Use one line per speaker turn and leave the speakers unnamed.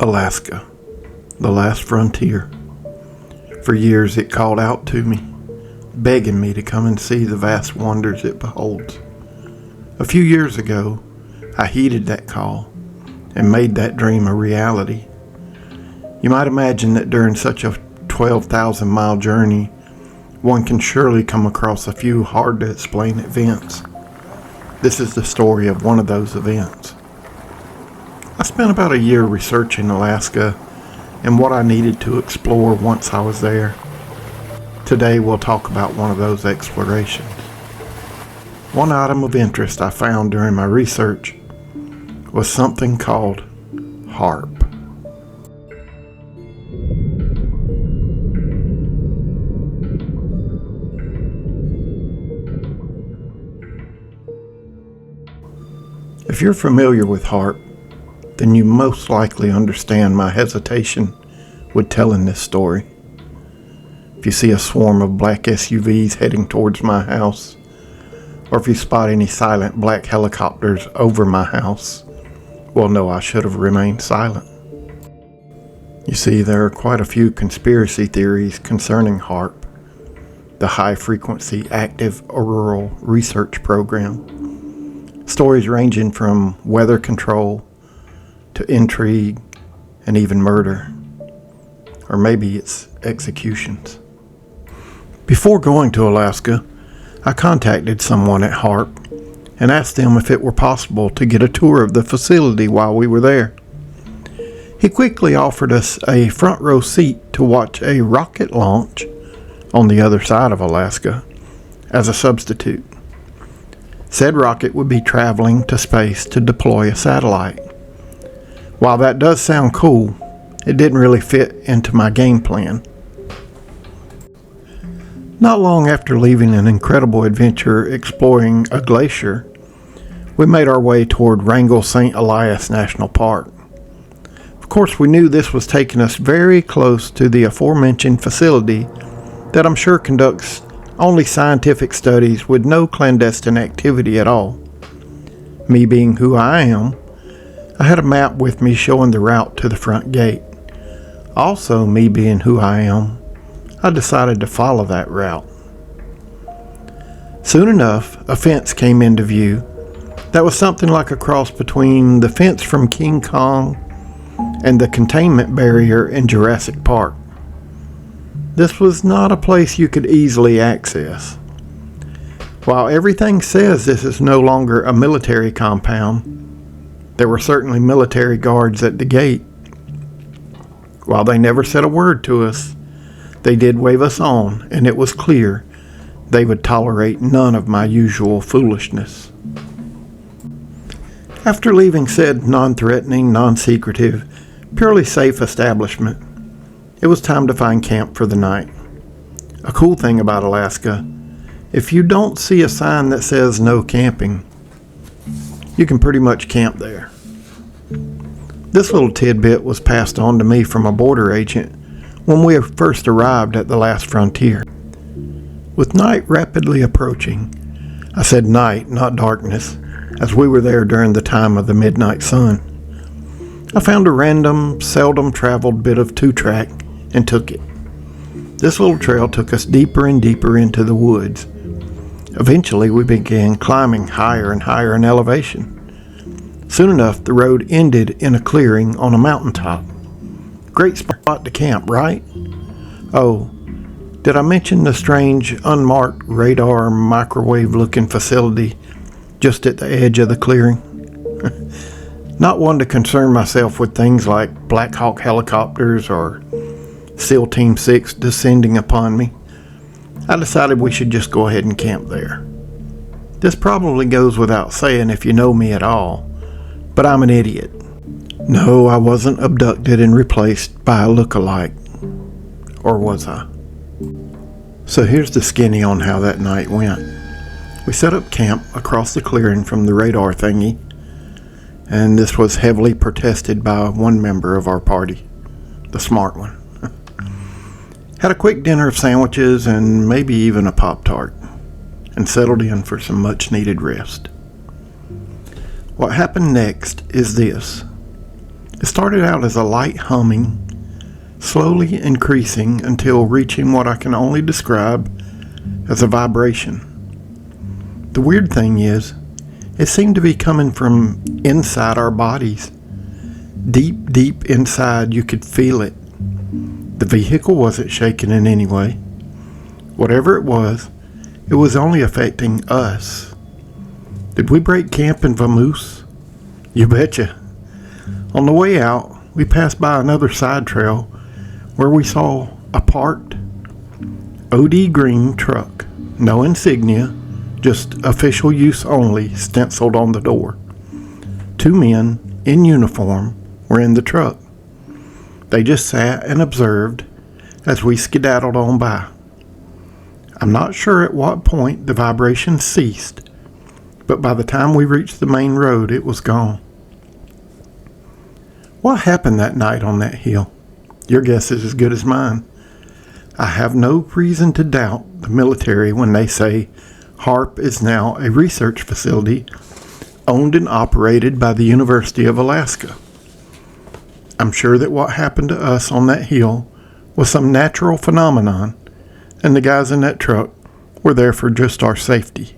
Alaska, the last frontier. For years it called out to me, begging me to come and see the vast wonders it beholds. A few years ago, I heeded that call and made that dream a reality. You might imagine that during such a 12,000-mile journey, one can surely come across a few hard-to-explain events. This is the story of one of those events. I spent about a year researching Alaska and what I needed to explore once I was there. Today we'll talk about one of those explorations. One item of interest I found during my research was something called HAARP. If you're familiar with HAARP, then you most likely understand my hesitation with telling this story. If you see a swarm of black SUVs heading towards my house, or if you spot any silent black helicopters over my house, well, no, I should have remained silent. You see, there are quite a few conspiracy theories concerning HAARP, the High Frequency Active Auroral Research Program. Stories ranging from weather control to intrigue and even murder, or maybe it's executions. Before going to Alaska, I contacted someone at HAARP and asked them if it were possible to get a tour of the facility while we were there. He quickly offered us a front row seat to watch a rocket launch on the other side of Alaska as a substitute. Said rocket would be traveling to space to deploy a satellite. While that does sound cool, it didn't really fit into my game plan. Not long after leaving an incredible adventure exploring a glacier, we made our way toward Wrangell St. Elias National Park. Of course, we knew this was taking us very close to the aforementioned facility that I'm sure conducts only scientific studies with no clandestine activity at all. Me being who I am, I had a map with me showing the route to the front gate. Also, me being who I am, I decided to follow that route. Soon enough, a fence came into view that was something like a cross between the fence from King Kong and the containment barrier in Jurassic Park. This was not a place you could easily access. While everything says this is no longer a military compound, there were certainly military guards at the gate. While they never said a word to us, they did wave us on, and it was clear they would tolerate none of my usual foolishness. After leaving said non-threatening, non-secretive, purely safe establishment, it was time to find camp for the night. A cool thing about Alaska, if you don't see a sign that says no camping, you can pretty much camp there. This little tidbit was passed on to me from a border agent when we first arrived at the last frontier. With night rapidly approaching, I said night, not darkness, as we were there during the time of the midnight sun, I found a random, seldom traveled bit of two-track and took it. This little trail took us deeper and deeper into the woods. Eventually, we began climbing higher and higher in elevation. Soon enough, the road ended in a clearing on a mountaintop. Great spot to camp, right? Oh, did I mention the strange, unmarked radar microwave-looking facility just at the edge of the clearing? Not one to concern myself with things like Black Hawk helicopters or SEAL Team 6 descending upon me. I decided we should just go ahead and camp there. This probably goes without saying if you know me at all, but I'm an idiot. No, I wasn't abducted and replaced by a look-alike. Or was I? So here's the skinny on how that night went. We set up camp across the clearing from the radar thingy, and this was heavily protested by one member of our party, the smart one. Had a quick dinner of sandwiches and maybe even a Pop-Tart, and settled in for some much-needed rest. What happened next is this. It started out as a light humming, slowly increasing until reaching what I can only describe as a vibration. The weird thing is, it seemed to be coming from inside our bodies. Deep, deep inside, you could feel it. The vehicle wasn't shaking in any way. Whatever it was only affecting us. Did we break camp in Vamoose? You betcha. On the way out, we passed by another side trail where we saw a parked OD green truck. No insignia, just official use only stenciled on the door. 2 men in uniform were in the truck. They just sat and observed as we skedaddled on by. I'm not sure at what point the vibration ceased, but by the time we reached the main road, it was gone. What happened that night on that hill? Your guess is as good as mine. I have no reason to doubt the military when they say HAARP is now a research facility owned and operated by the University of Alaska. I'm sure that what happened to us on that hill was some natural phenomenon, and the guys in that truck were there for just our safety.